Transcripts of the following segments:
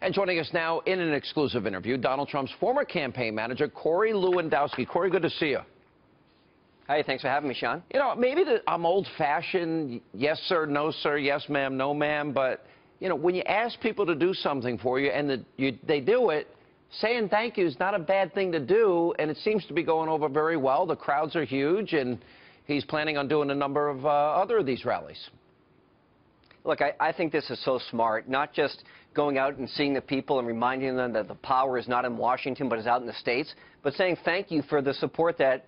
And joining us now in an exclusive interview, Donald Trump's former campaign manager, Corey Lewandowski. Corey, good to see you. Hey, thanks for having me, Sean. You know, maybe I'm old-fashioned, yes, sir, no, sir, yes, ma'am, no, ma'am, but, you know, when you ask people to do something for you and they do it, saying thank you is not a bad thing to do, and it seems to be going over very well. The crowds are huge, and he's planning on doing a number of other of these rallies. Look, I think this is so smart, not just going out and seeing the people and reminding them that the power is not in Washington but is out in the States, but saying thank you for the support that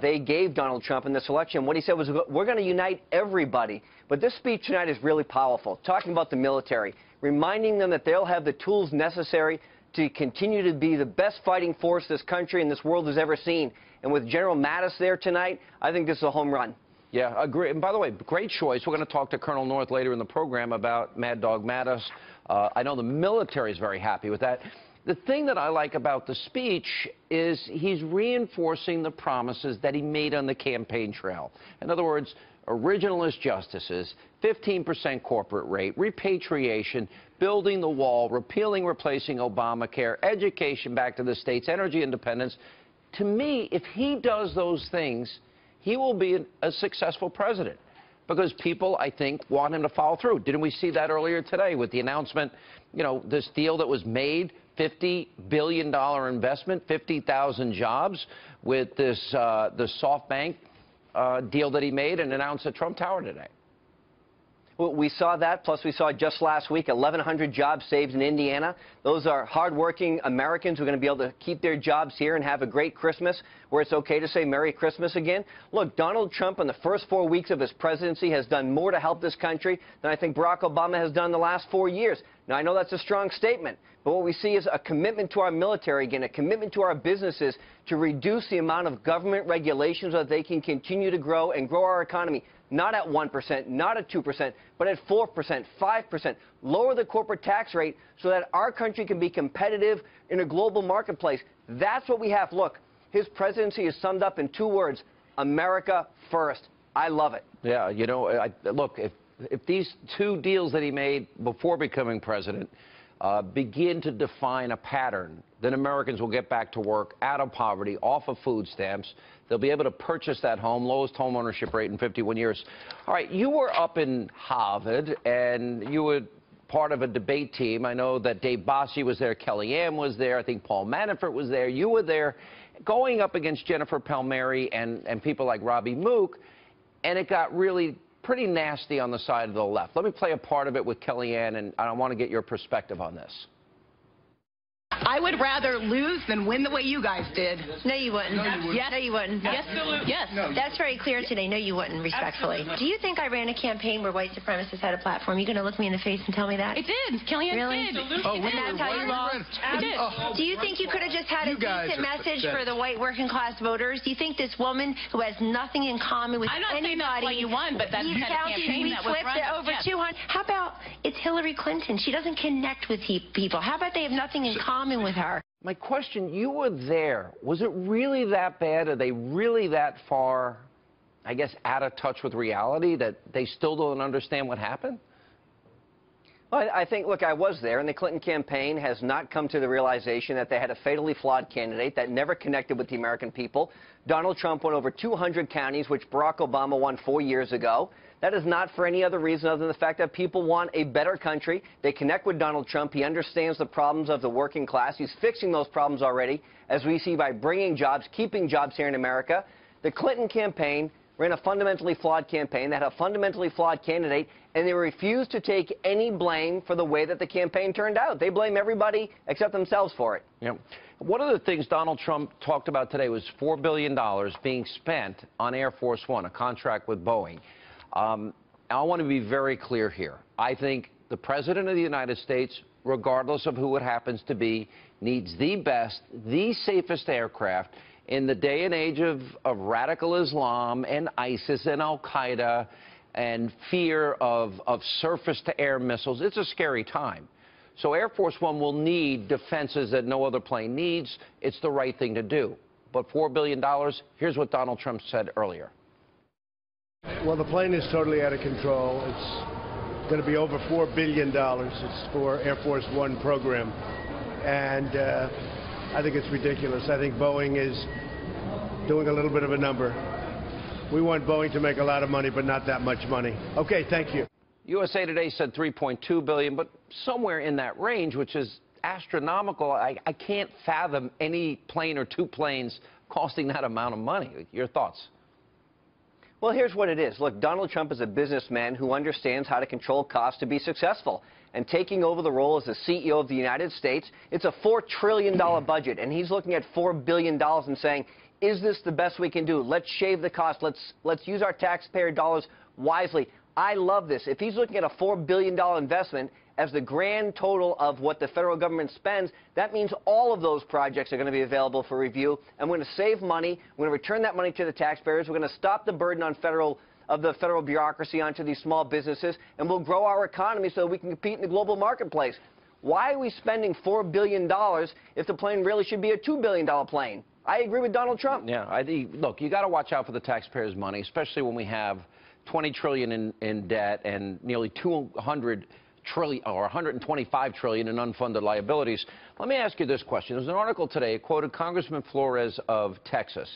they gave Donald Trump in this election. What he said was, we're going to unite everybody. But this speech tonight is really powerful, talking about the military, reminding them that they'll have the tools necessary to continue to be the best fighting force this country and this world has ever seen. And with General Mattis there tonight, I think this is a home run. Yeah, agree. And by the way, great choice. We're going to talk to Colonel North later in the program about Mad Dog Mattis. I know the military is very happy with that. The thing that I like about the speech is he's reinforcing the promises that he made on the campaign trail. In other words, originalist justices, 15% corporate rate, repatriation, building the wall, repealing, replacing Obamacare, education back to the states, energy independence. To me, if he does those things, he will be a successful president because people, I think, want him to follow through. Didn't we see that earlier today with the announcement, you know, this deal that was made, $50 billion investment, 50,000 jobs with this the SoftBank deal that he made and announced at Trump Tower today? Well, we saw that, plus we saw just last week 1,100 jobs saved in Indiana. Those are hardworking Americans who are going to be able to keep their jobs here and have a great Christmas, where it's okay to say Merry Christmas again. Look, Donald Trump in the first 4 weeks of his presidency has done more to help this country than I think Barack Obama has done in the last 4 years. Now, I know that's a strong statement, but what we see is a commitment to our military, again, a commitment to our businesses to reduce the amount of government regulations so that they can continue to grow and grow our economy. Not at 1%, not at 2%, but at 4%, 5%. Lower the corporate tax rate so that our country can be competitive in a global marketplace. That's what we have. Look, his presidency is summed up in 2 words, America first. I love it. Yeah, you know, look, if these 2 deals that he made before becoming president begin to define a pattern, then Americans will get back to work, out of poverty, off of food stamps. They'll be able to purchase that home, lowest home ownership rate in 51 years. All right, you were up in Harvard, and you were part of a debate team. I know that Dave Bossie was there, Kellyanne was there, I think Paul Manafort was there. You were there going up against Jennifer Palmieri and people like Robbie Mook, and it got really pretty nasty on the side of the left. Let me play a part of it with Kellyanne, and I want to get your perspective on this. I would rather lose than win the way you guys did. No, you wouldn't. No, you wouldn't. Yes. No, you wouldn't. Yes. Yes. No. That's very clear today. No, you wouldn't, respectfully. Absolutely. Do you think I ran a campaign where white supremacists had a platform? You going to look me in the face and tell me that? It did. Kellyanne really? did. Oh, and that's how you lost? It did. Do you think you could have just had a decent message for the white working class voters? Do you think this woman who has nothing in common with anybody... I'm not saying that's why you won, but that's the kind of campaign that was run. Over 200. How about it's Hillary Clinton? She doesn't connect with people. How about they have nothing in common with her? My question, you were there. Was it really that bad? Are they really that far, I guess, out of touch with reality that they still don't understand what happened? Well, I think, look, I was there, and the Clinton campaign has not come to the realization that they had a fatally flawed candidate that never connected with the American people. Donald Trump won over 200 counties, which Barack Obama won 4 years ago. That is not for any other reason other than the fact that people want a better country. They connect with Donald Trump. He understands the problems of the working class. He's fixing those problems already, as we see by bringing jobs, keeping jobs here in America. The Clinton campaign ran a fundamentally flawed campaign that had a fundamentally flawed candidate, and they refused to take any blame for the way that the campaign turned out. They blame everybody except themselves for it. Yeah. One of the things Donald Trump talked about today was $4 billion being spent on Air Force One, a contract with Boeing. I want to be very clear here. I think the President of the United States, regardless of who it happens to be, needs the best, the safest aircraft in the day and age of radical Islam and ISIS and Al-Qaeda and fear of surface-to-air missiles. It's a scary time. So Air Force One will need defenses that no other plane needs. It's the right thing to do. But $4 billion, here's what Donald Trump said earlier. Well, the plane is totally out of control. It's going to be over $4 billion. It's for Air Force One program. And I think it's ridiculous. I think Boeing is doing a little bit of a number. We want Boeing to make a lot of money, but not that much money. Okay, thank you. USA Today said $3.2 billion, but somewhere in that range, which is astronomical. I can't fathom any plane or two planes costing that amount of money. Your thoughts? Well, here's what it is. Look, Donald Trump is a businessman who understands how to control costs to be successful. And taking over the role as the CEO of the United States, it's a $4 trillion budget, and he's looking at $4 billion and saying, is this the best we can do? Let's shave the cost. Let's use our taxpayer dollars wisely. I love this. If he's looking at a $4 billion investment as the grand total of what the federal government spends, that means all of those projects are going to be available for review, and we're going to save money. We're going to return that money to the taxpayers. We're going to stop the burden on the federal bureaucracy onto these small businesses, and we'll grow our economy so we can compete in the global marketplace. Why are we spending $4 billion if the plane really should be a $2 billion plane? I agree with Donald Trump. Yeah, look, you got to watch out for the taxpayers' money, especially when we have $20 trillion in debt and nearly $200 trillion or $125 trillion in unfunded liabilities. Let me ask you this question. There's an article today, it quoted Congressman Flores of Texas,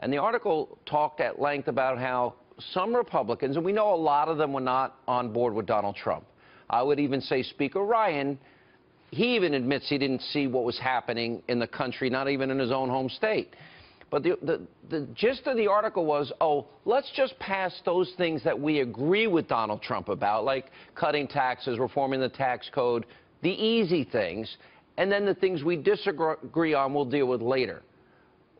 and the article talked at length about how some Republicans, and we know a lot of them were not on board with Donald Trump. I would even say Speaker Ryan, he even admits he didn't see what was happening in the country, not even in his own home state. But the gist of the article was, oh, let's just pass those things that we agree with Donald Trump about, like cutting taxes, reforming the tax code, the easy things, and then the things we disagree on we'll deal with later.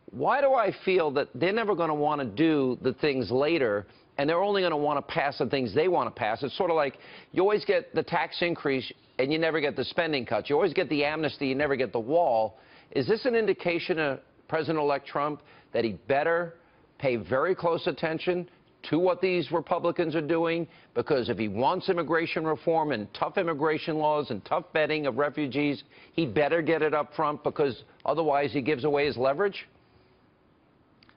Why do I feel that they're never going to want to do the things later, and they're only going to want to pass the things they want to pass? It's sort of like you always get the tax increase and you never get the spending cuts. You always get the amnesty, you never get the wall. Is this an indication of President-elect Trump that he better pay very close attention to what these Republicans are doing? Because if he wants immigration reform and tough immigration laws and tough vetting of refugees, he better get it up front, because otherwise he gives away his leverage?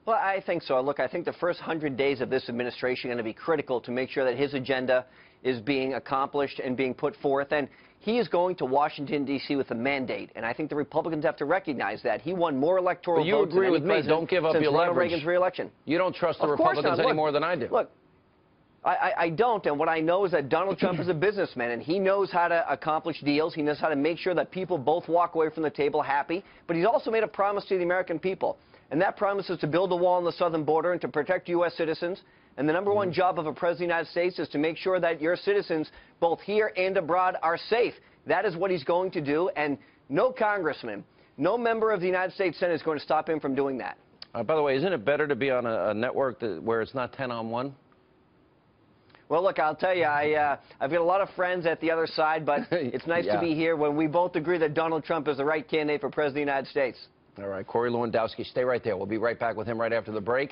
Well, I think so. Look, I think the first 100 days of this administration are going to be critical to make sure that his agenda is being accomplished and being put forth. And he is going to Washington, D.C. with a mandate. And I think the Republicans have to recognize that. He won more electoral votes. You agree with me. Don't give up your leverage. Ronald Reagan's re-election. You don't trust the Republicans any more than I do. Look, I don't. And what I know is that Donald Trump is a businessman, and he knows how to accomplish deals. He knows how to make sure that people both walk away from the table happy. But he's also made a promise to the American people. And that promise is to build a wall on the southern border and to protect U.S. citizens. And the number one job of a president of the United States is to make sure that your citizens, both here and abroad, are safe. That is what he's going to do. And no congressman, no member of the United States Senate is going to stop him from doing that. By the way, isn't it better to be on a network where it's not 10-on-1? Well, look, I'll tell you, I've got a lot of friends at the other side, but it's nice to be here when we both agree that Donald Trump is the right candidate for president of the United States. All right, Corey Lewandowski, stay right there. We'll be right back with him right after the break.